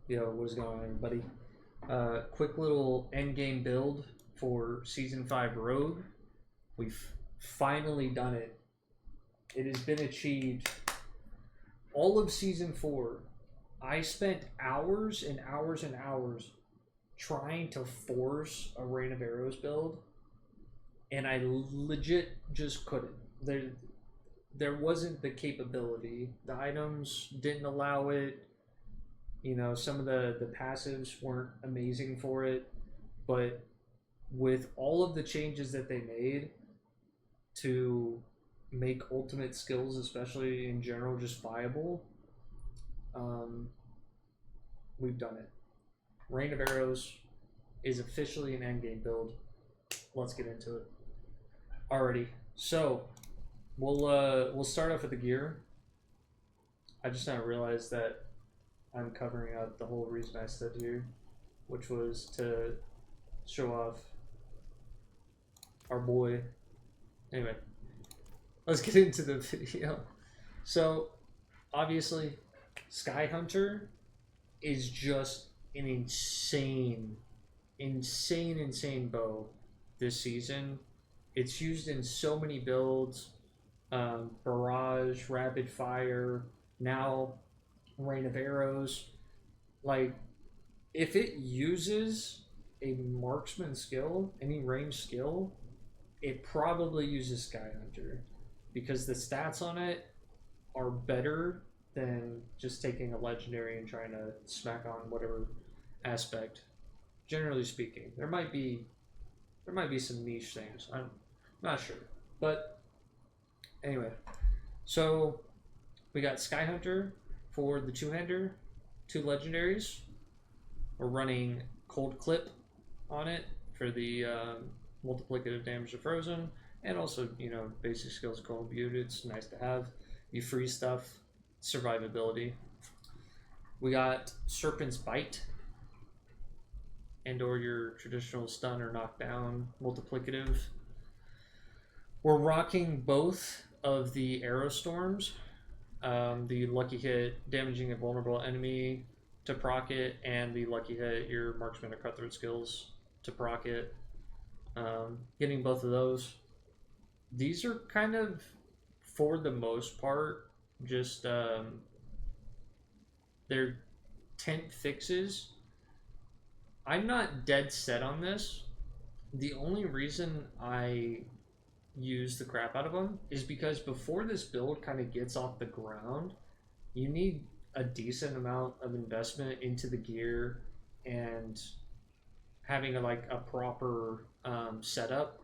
Yo, what is going on, everybody? Quick little endgame build for Season 5 Rogue. We've finally done it. It has been achieved. All of Season 4, I spent hours and hours and hours trying to force a Rain of Arrows build, and I legit just couldn't. There wasn't the capability. The items didn't allow it. You know, some of the passives weren't amazing for it, but with all of the changes that they made to make ultimate skills, especially in general, just viable, we've done it. Rain of Arrows is officially an endgame build. Let's get into it. Alrighty, so we'll start off with the gear. I just now realized that I'm covering up the whole reason I stood here, which was to show off our boy. Anyway, let's get into the video. So, obviously, Sky Hunter is just an insane bow this season. It's used in so many builds. Barrage, Rapid Fire, now Rain of Arrows. Like, if it uses a marksman skill, any range skill, it probably uses Sky Hunter, because the stats on it are better than just taking a legendary and trying to smack on whatever aspect. Generally speaking, there might be some niche things. I'm not sure, but anyway. So we got Sky Hunter for the two-hander, 2 legendaries. We're running Cold Clip on it for the multiplicative damage to Frozen, and also, you know, basic skills Cold Butte. It's nice to have. You freeze stuff, survivability. We got Serpent's Bite, and or your traditional stun or knockdown multiplicative. We're rocking both of the Arrow Storms. The Lucky Hit, damaging a vulnerable enemy to proc it, and the Lucky Hit, your Marksman or Cutthroat skills to proc it. Getting both of those. These are kind of, for the most part, just they're tent fixes. I'm not dead set on this. The only reason I use the crap out of them is because before this build kind of gets off the ground, you need a decent amount of investment into the gear and having a proper setup,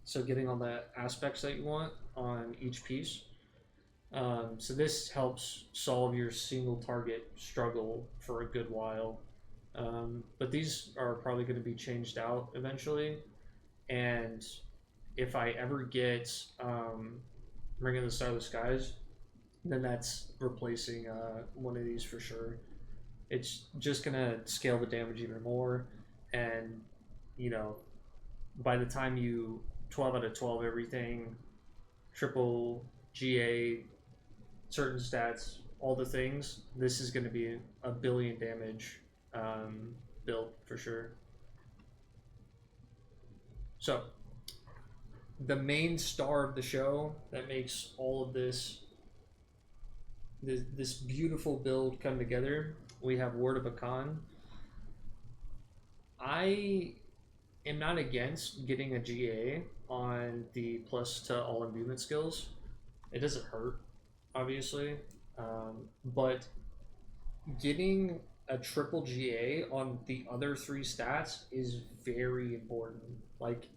so getting all the aspects that you want on each piece. So this helps solve your single target struggle for a good while, but these are probably going to be changed out eventually, and if I ever get Ring of the Starless Skies, then that's replacing one of these for sure. It's just gonna scale the damage even more, and you know, by the time you 12 out of 12 everything, triple GA, certain stats, all the things, this is going to be a billion damage build for sure. So the main star of the show that makes all of this beautiful build come together, we have Word of a Con. I am not against getting a GA on the plus to all imbuement skills. It doesn't hurt, obviously, but getting a triple GA on the other 3 stats is very important. Like,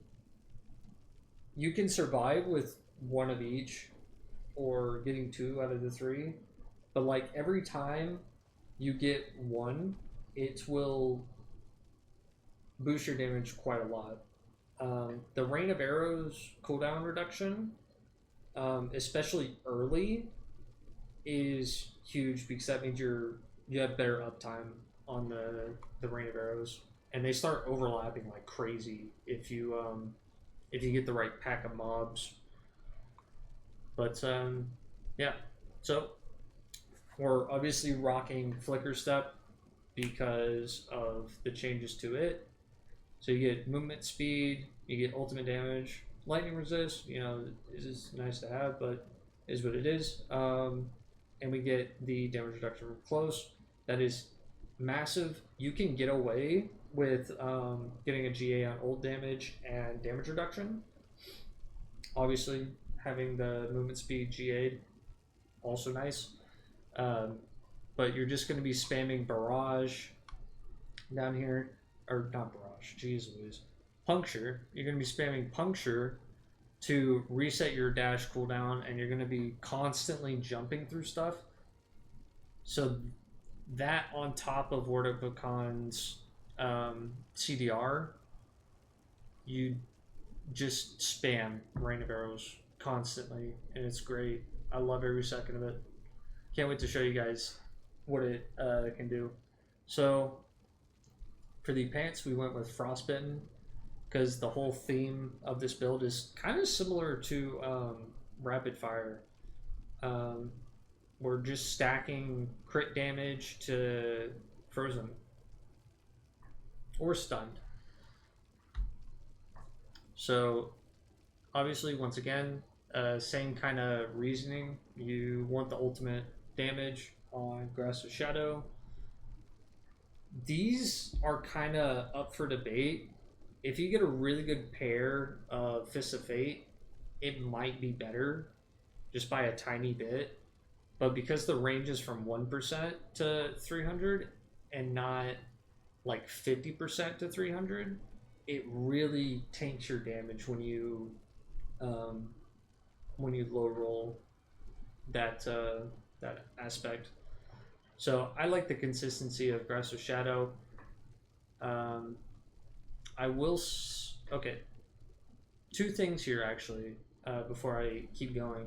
you can survive with 1 of each, or getting 2 out of the 3, but like every time you get 1, it will boost your damage quite a lot. The Rain of Arrows cooldown reduction, especially early, is huge, because that means you have better uptime on the Rain of Arrows, and they start overlapping like crazy if you get the right pack of mobs. But yeah, so we're obviously rocking Flicker Step because of the changes to it. So you get movement speed, you get ultimate damage, lightning resist. You know, is nice to have, but is what it is. And we get the damage reduction from close. That is massive. You can get away with getting a GA on ult damage and damage reduction. Obviously, having the movement speed GA also nice. Um, but you're just going to be spamming barrage down here, or not barrage, jeez Louise, puncture. You're going to be spamming puncture to reset your dash cooldown, and you're going to be constantly jumping through stuff. So that on top of Word of Bacon's CDR, you just spam Rain of Arrows constantly, and it's great. I love every second of it. Can't wait to show you guys what it can do. So for the pants, we went with Frostbitten because the whole theme of this build is kind of similar to Rapid Fire. We're just stacking crit damage to frozen or stunned. So obviously, once again, same kind of reasoning. You want the ultimate damage on Grasp of Shadow. These are kind of up for debate. If you get a really good pair of Fists of Fate, it might be better just by a tiny bit. But because the range is from 1% to 300 and not like 50% to 300, it really tanks your damage when you low roll that that aspect. So I like the consistency of Grasp of Shadow. I will. Okay, two things here actually before I keep going.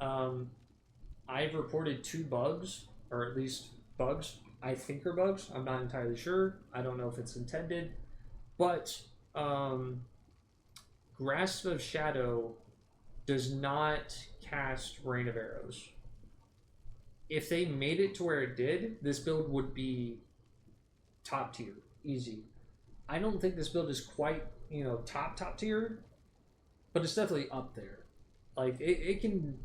I've reported 2 bugs, or at least bugs. I think are bugs. I'm not entirely sure. I don't know if it's intended, but Grasp of Shadow does not cast Rain of Arrows. If they made it to where it did, this build would be top tier, easy. I don't think this build is quite, top tier, but it's definitely up there. Like, it can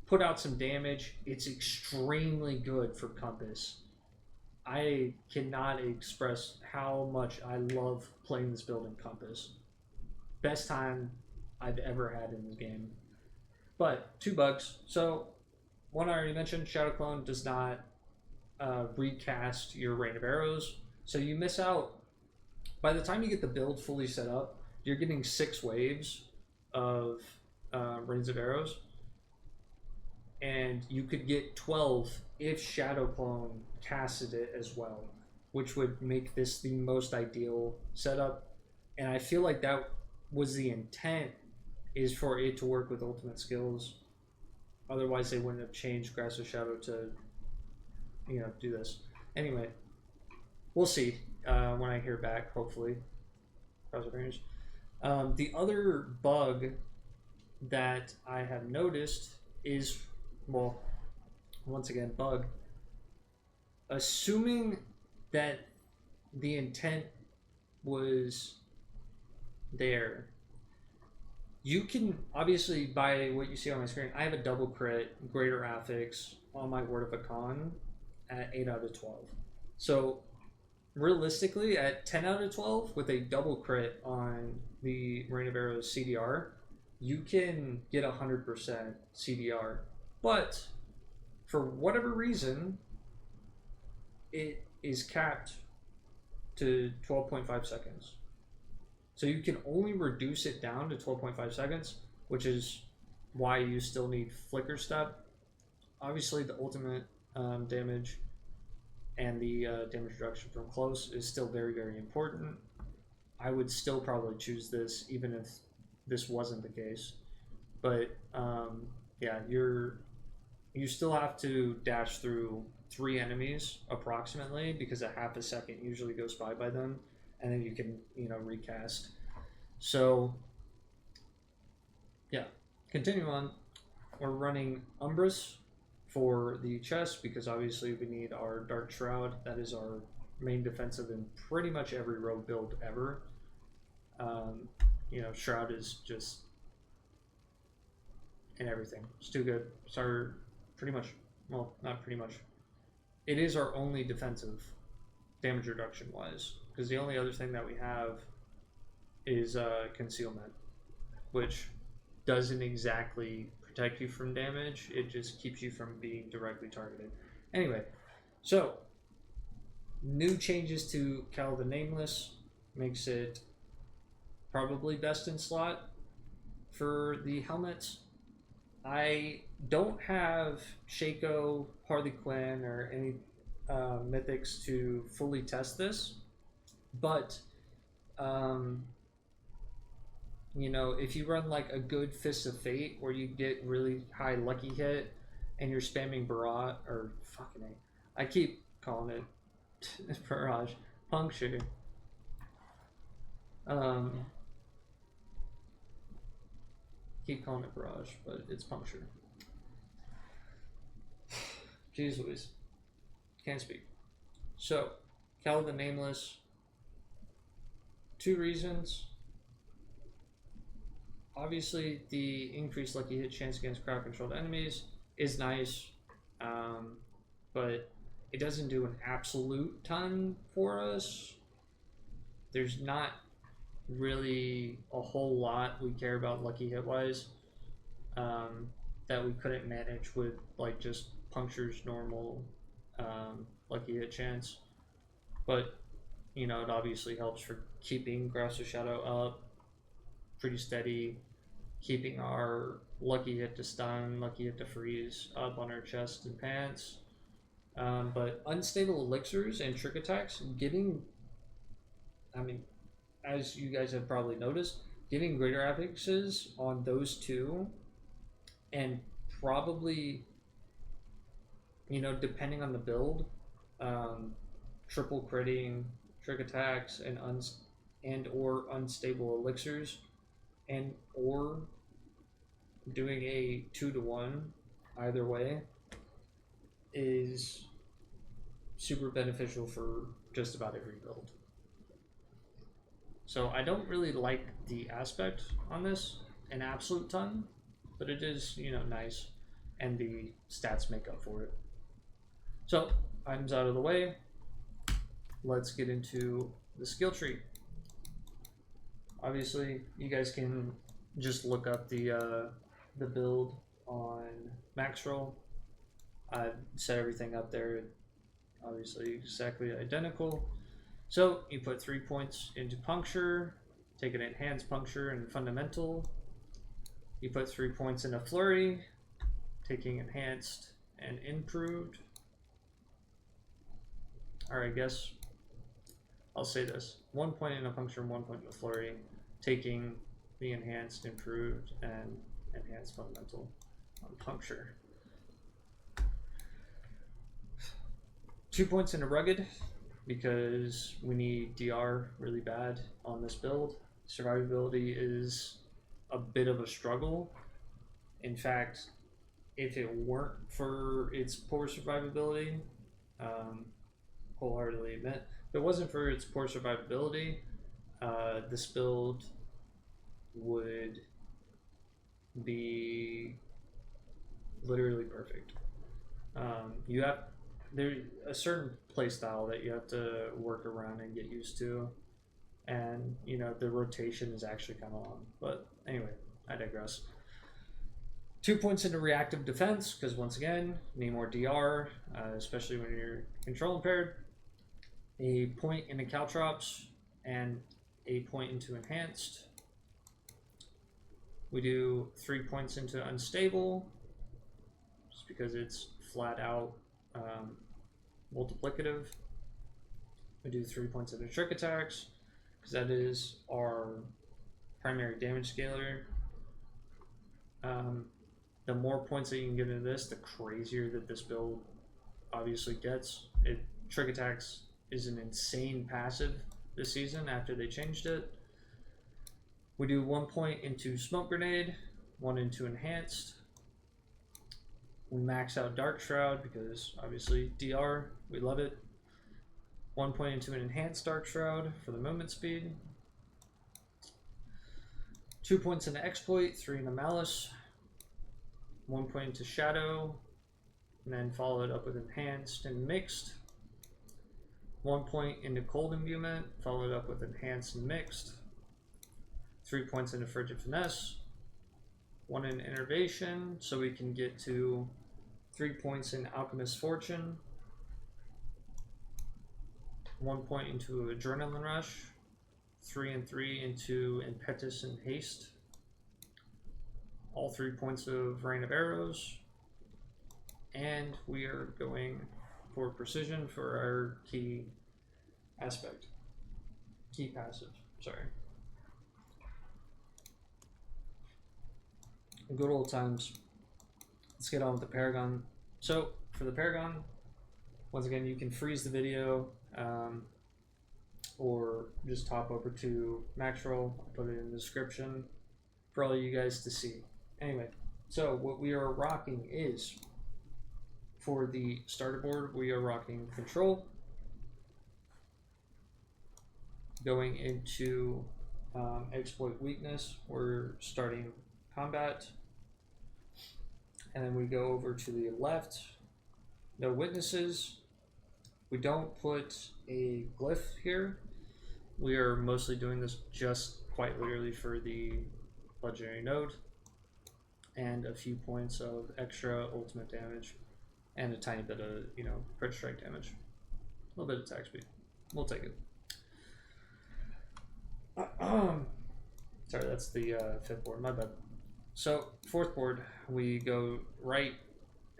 put out some damage. It's extremely good for Compass. I cannot express how much I love playing this build in Compass. Best time I've ever had in this game. But 2 bugs. So, one I already mentioned, Shadow Clone does not recast your Rain of Arrows. So you miss out. By the time you get the build fully set up, you're getting 6 waves of Rains of Arrows. And you could get 12 if Shadow Clone casted it as well, which would make this the most ideal setup. And I feel like that was the intent, is for it to work with ultimate skills. Otherwise, they wouldn't have changed Grasp of Shadow to, do this. Anyway, we'll see when I hear back, hopefully. The other bug that I have noticed is, well, once again, bug. Assuming that the intent was there, you can, obviously, by what you see on my screen, I have a double crit, greater affix on my Word of a Con at 8 out of 12. So, realistically, at 10 out of 12, with a double crit on the Rain of Arrows CDR, you can get 100% CDR. But, for whatever reason, it is capped to 12.5 seconds. So you can only reduce it down to 12.5 seconds, which is why you still need Flicker Step. Obviously, the ultimate damage and the damage reduction from close is still very, very important. I would still probably choose this, even if this wasn't the case. But yeah, you still have to dash through 3 enemies approximately, because a half a second usually goes by them, and then you can recast. So yeah, continue on. We're running Umbris for the chest because obviously we need our Dark Shroud. That is our main defensive in pretty much every rogue build ever. You know, Shroud is just in everything. It's too good. It's our pretty much, well, not pretty much. It is our only defensive damage reduction wise, because the only other thing that we have is concealment, which doesn't exactly protect you from damage. It just keeps you from being directly targeted. Anyway, so new changes to Cal the Nameless makes it probably best in slot for the helmets. I don't have Shaco, Harley Quinn, or any mythics to fully test this, but you know, if you run like a good Fist of Fate where you get really high lucky hit and you're spamming barrage or fucking A, I keep calling it barrage puncture. Keep calling it barrage, but it's puncture. Jeez Louise, can't speak. So, Cal the Nameless. 2 reasons. Obviously, the increased lucky hit chance against crowd controlled enemies is nice, but it doesn't do an absolute ton for us. There's not really a whole lot we care about lucky hit wise that we couldn't manage with like just puncture's normal lucky hit chance. But you know, it obviously helps for keeping Grasp of Shadow up pretty steady, keeping our lucky hit to stun, lucky hit to freeze up on our chest and pants. But unstable elixirs and trick attacks, getting, I mean, as you guys have probably noticed, getting greater affixes on those two, and probably, you know, depending on the build, triple critting, trick attacks, and or unstable elixirs, and or doing a 2-to-1 either way is super beneficial for just about every build. So I don't really like the aspect on this an absolute ton, but it is, you know, nice, and the stats make up for it. So items out of the way, let's get into the skill tree. Obviously, you guys can just look up the build on Maxroll. I set everything up there, obviously exactly identical. So you put 3 points into puncture, take an enhanced puncture and fundamental. You put 3 points into flurry, taking enhanced and improved. Or I guess I'll say this: 1 point in a puncture and 1 point in a flurry, taking the enhanced, improved, and enhanced fundamental on puncture. 2 points in a rugged, because we need DR really bad on this build. Survivability is a bit of a struggle. In fact, if it weren't for its poor survivability, wholeheartedly admit, if it wasn't for its poor survivability, this build would be literally perfect. You have there's a certain playstyle that you have to work around and get used to, and you know the rotation is actually kind of long. But anyway, I digress. 2 points into reactive defense, because once again, need more DR, especially when you're control impaired. A point into caltrops and a point into enhanced. We do 3 points into unstable, just because it's flat out multiplicative. We do 3 points into trick attacks, because that is our primary damage scaler. The more points that you can get into this, the crazier that this build obviously gets. Trick attacks is an insane passive this season after they changed it. We do 1 point into smoke grenade, 1 into enhanced. We max out dark shroud because obviously DR, we love it. 1 point into an enhanced Dark Shroud for the movement speed. 2 points into Exploit, 3 into Malice. 1 point into Shadow, and then followed up with Enhanced and Mixed. 1 point into Cold Imbuement, followed up with Enhanced and Mixed. 3 points into Frigid Finesse. 1 in Innervation, so we can get to 3 points in Alchemist Fortune. 1 point into Adrenaline Rush. 3 and 3 into Impetus and Haste. All 3 points of Rain of Arrows. And we are going for Precision for our key aspect. Key passive, sorry. Good old times. Let's get on with the Paragon. So, for the Paragon, once again, you can freeze the video or just hop over to Maxroll. I'll put it in the description for all you guys to see. Anyway, so what we are rocking is, for the starter board, we are rocking Control. Going into Exploit Weakness, we're starting Combat. And then we go over to the left, no witnesses. We don't put a glyph here. We are mostly doing this just quite literally for the legendary node and a few points of extra ultimate damage and a tiny bit of, you know, crit strike damage. A little bit of attack speed. We'll take it. Sorry, that's the fifth board, my bad. So, fourth board, we go right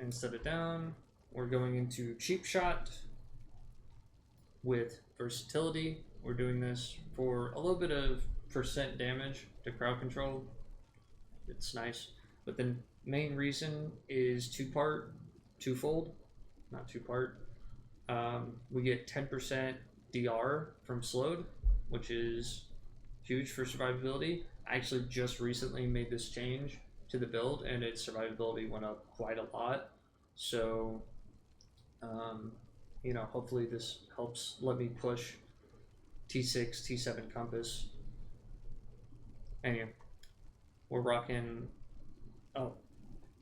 instead of down. We're going into Cheap Shot with Versatility. We're doing this for a little bit of percent damage to crowd control. It's nice. But the main reason is twofold, not two-part. We get 10% DR from slowed, which is huge for survivability. I actually just recently made this change to the build and its survivability went up quite a lot. So, you know, hopefully this helps let me push T6, T7 Compass. Anyway, we're rocking, oh,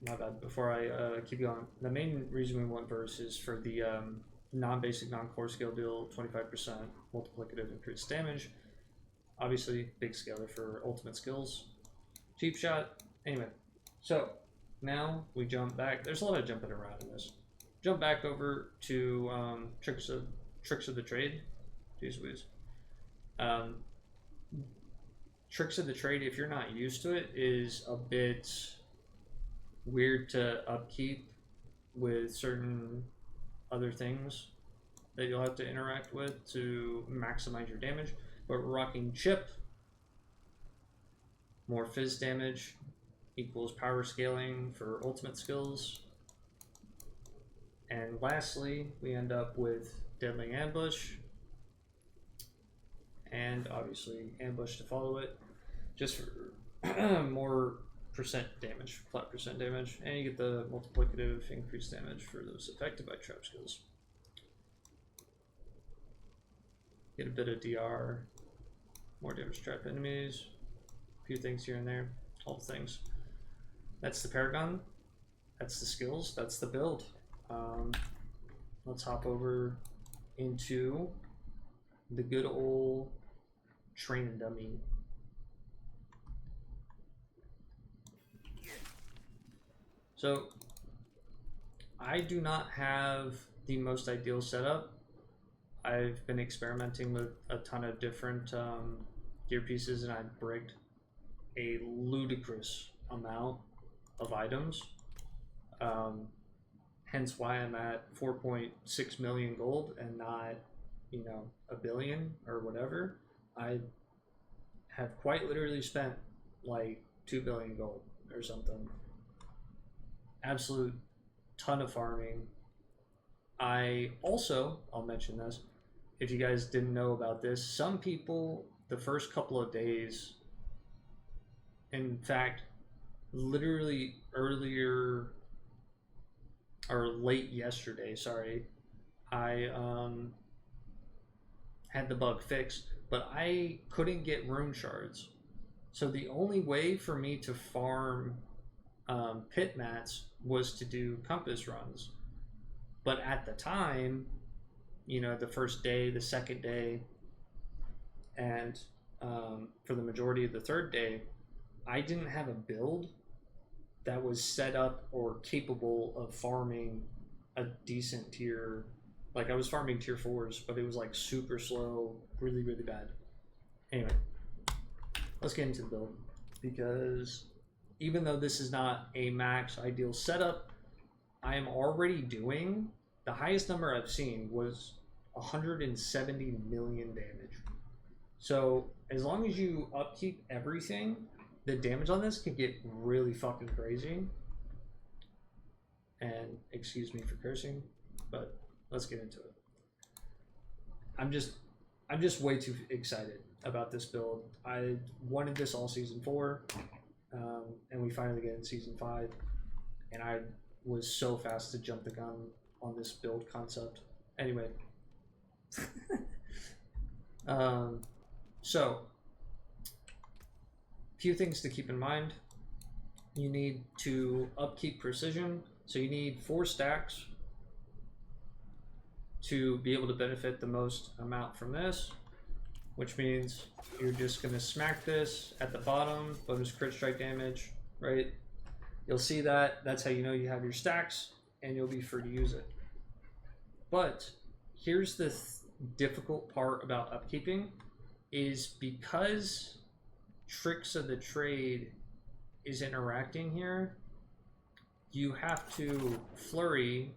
my bad, before I keep going. The main reason we want Verse is for the non-basic, non-core skill deal 25% multiplicative increased damage. Obviously, big scaler for ultimate skills. Cheap Shot. Anyway, so now we jump back. There's a lot of jumping around in this. Jump back over to Tricks of the Trade. Jeez whiz. Tricks of the Trade, if you're not used to it, is a bit weird to upkeep with certain other things that you'll have to interact with to maximize your damage. But we're rocking Chip, more fizz damage, equals power scaling for ultimate skills. And lastly, we end up with Deadly Ambush, and obviously Ambush to follow it, just for more percent damage, flat percent damage, and you get the multiplicative increased damage for those affected by trap skills. Get a bit of DR, more damage trap enemies, a few things here and there, all the things. That's the Paragon, that's the skills, that's the build. Let's hop over into the good old train and dummy. So I do not have the most ideal setup. I've been experimenting with a ton of different gear pieces, and I've bricked a ludicrous amount of items. Hence why I'm at 4.6 million gold and not, you know, a billion or whatever. I have quite literally spent like 2 billion gold or something. Absolute ton of farming. I also, I'll mention this, if you guys didn't know about this, some people the first couple of days, in fact, literally earlier or late yesterday, sorry, I had the bug fixed, but I couldn't get rune shards. So the only way for me to farm pit mats was to do compass runs. But at the time, you know, the first day, the second day, and for the majority of the third day, I didn't have a build that was set up or capable of farming a decent tier. Like I was farming tier 4s, but it was like super slow, really, really bad. Anyway, let's get into the build, because even though this is not a max ideal setup, I am already doing, the highest number I've seen was 170 million damage. So as long as you upkeep everything, the damage on this can get really fucking crazy. And excuse me for cursing, but let's get into it. I'm just way too excited about this build. I wanted this all season 4, and we finally get in season 5, and I was so fast to jump the gun on this build concept. Anyway, so few things to keep in mind. You need to upkeep precision, so you need 4 stacks to be able to benefit the most amount from this, which means you're just going to smack this at the bottom, bonus crit strike damage, right? You'll see that. That's how you know you have your stacks, and you'll be free to use it. But here's the difficult part about upkeeping, is because Tricks of the Trade is interacting here, you have to flurry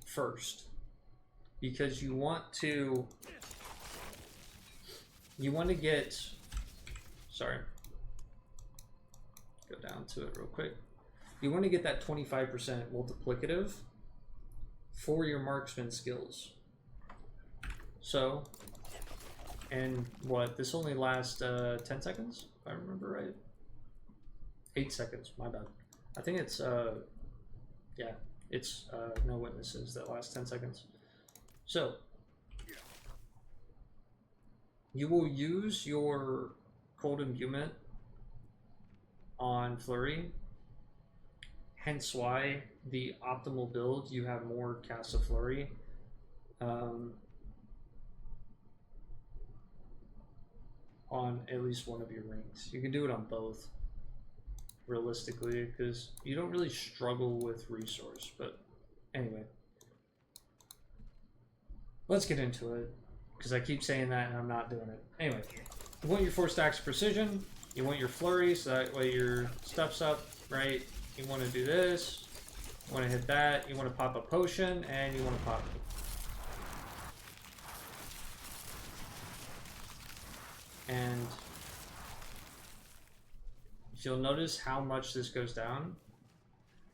first, because you want to get, sorry, go down to it real quick. You want to get that 25% multiplicative for your marksman skills. So, and what, this only lasts 10 seconds, if I remember right? 8 seconds, my bad. I think it's, yeah, it's no witnesses that last 10 seconds. So, you will use your cold imbuement on flurry, hence why the optimal build, you have more casts of flurry. On at least one of your rings. You can do it on both, realistically, because you don't really struggle with resource. But anyway, let's get into it, because I keep saying that and I'm not doing it. Anyway, you want your 4 stacks of precision, you want your flurry so that way your stuff's up, right? You want to do this, you want to hit that, you want to pop a potion, and you want to pop it. And you'll notice how much this goes down.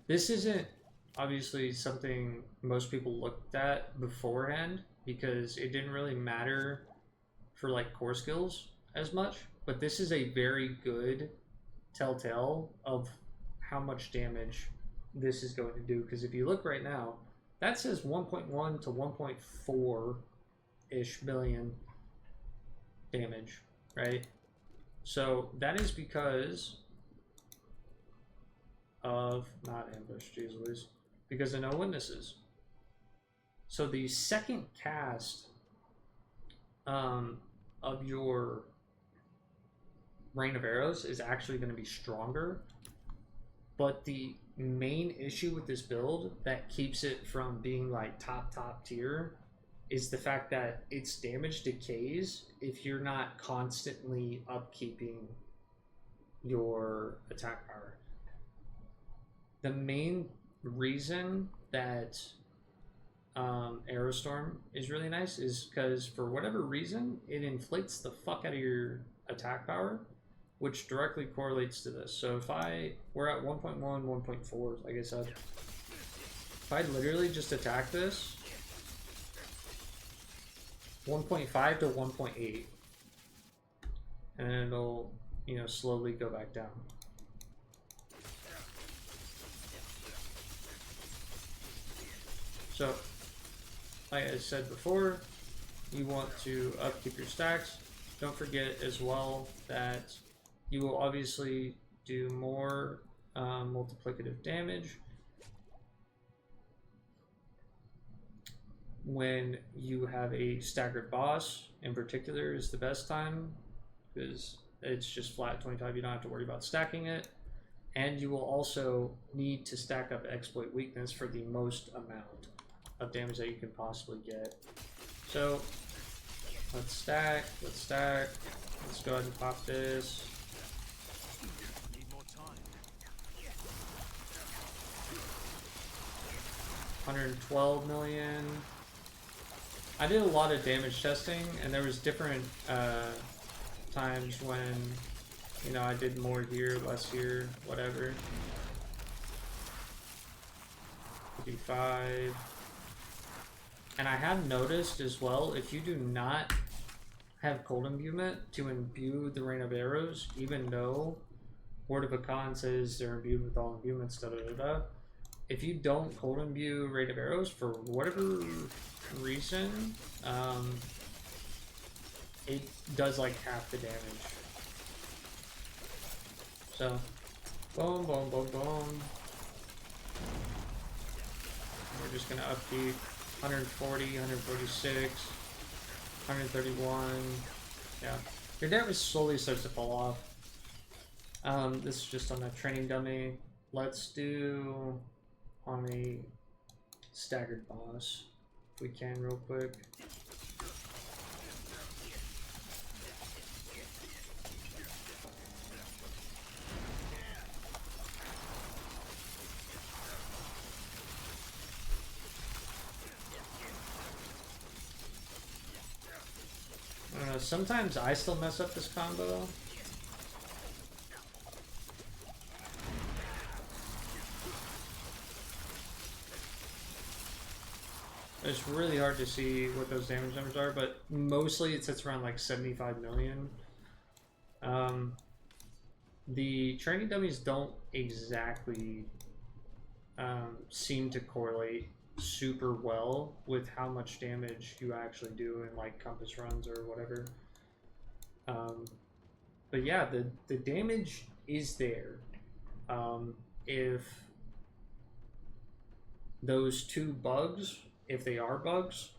This isn't obviously something most people looked at beforehand, because it didn't really matter for like core skills as much, but this is a very good telltale of how much damage this is going to do. Because if you look right now, that says 1.1 to 1.4-ish million damage, right? So that is because of, not ambush, jeez Louise, because of no witnesses. So the second cast of your rain of arrows is actually going to be stronger, but the main issue with this build that keeps it from being like top tier is the fact that its damage decays if you're not constantly upkeeping your attack power. The main reason that Aerostorm is really nice is because for whatever reason it inflates the fuck out of your attack power, which directly correlates to this. So if we're at 1.1, 1.4, like I said, if I literally just attack this 1.5 to 1.8, and it'll, you know, slowly go back down. So, like I said before, you want to upkeep your stacks. Don't forget as well that you will obviously do more multiplicative damage when you have a staggered boss. In particular is the best time because it's just flat 25. You don't have to worry about stacking it. And you will also need to stack up exploit weakness for the most amount of damage that you can possibly get. So let's stack, let's stack. Let's go ahead and pop this. $112 million. I did a lot of damage testing, and there was different times when, you know, I did more here, less here, whatever. 55. And I have noticed as well, if you do not have cold imbuement to imbue the Rain of Arrows, even though Word of Akan says they're imbued with all imbuements, da da da da. If you don't cold imbue Rain of Arrows for whatever reason, it does like half the damage. So, boom, boom, boom, boom. We're just gonna upkeep 140, 146, 131. Yeah, your damage slowly starts to fall off. This is just on a training dummy. Let's do on a staggered boss if we can real quick. I don't know, sometimes I still mess up this combo. It's really hard to see what those damage numbers are, but mostly it sits around like 75 million. The training dummies don't exactly seem to correlate super well with how much damage you actually do in like compass runs or whatever. But yeah, the damage is there. If those two bugs, if they are bugs,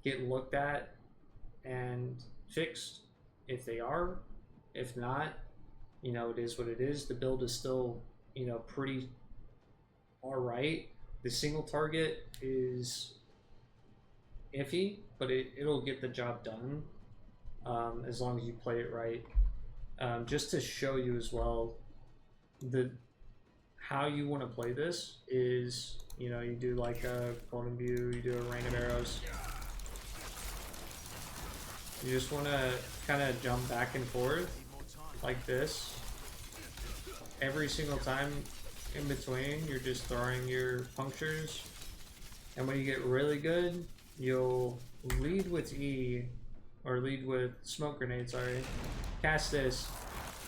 get looked at and fixed. If they are, if not, you know, it is what it is. The build is still, you know, pretty alright. The single target is iffy, but it'll get the job done as long as you play it right. Just to show you as well, how you want to play this is, you know, you do like a golden view, you do a rain of arrows. You just want to kind of jump back and forth like this. Every single time in between, you're just throwing your punctures. And when you get really good, you'll lead with E, or lead with smoke grenade, sorry. Cast this.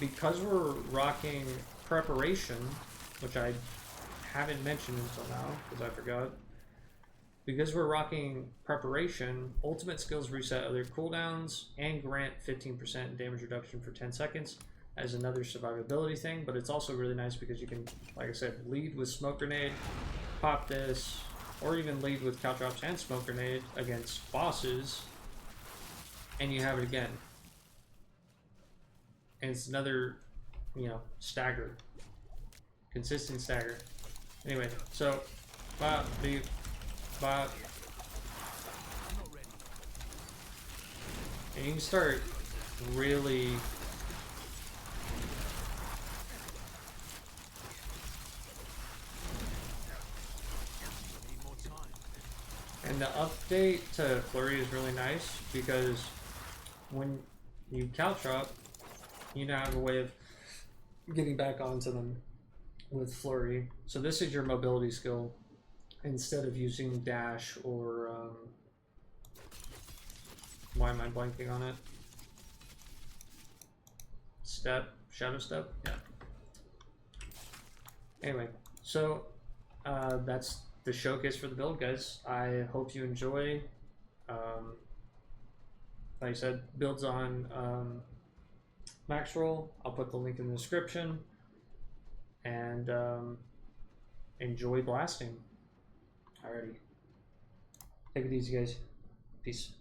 Because we're rocking preparation, which I haven't mentioned until now, because I forgot. Because we're rocking preparation, ultimate skills reset other cooldowns and grant 15% damage reduction for 10 seconds as another survivability thing, but it's also really nice because you can, like I said, lead with smoke grenade, pop this, or even lead with caltrops and smoke grenade against bosses, and you have it again. And it's another, you know, stagger. Consistent stagger. Anyway, so, bop, beep, bop. And you can start really and the update to Flurry is really nice because when you caltrop, you now have a way of getting back onto them with Flurry. So this is your mobility skill instead of using dash or why am I blanking on it? Step, shadow step, yeah. Anyway, so that's the showcase for the build, guys. I hope you enjoy. Like I said, builds on Maxroll. I'll put the link in the description. And enjoy blasting. Alrighty. Take it easy, guys. Peace.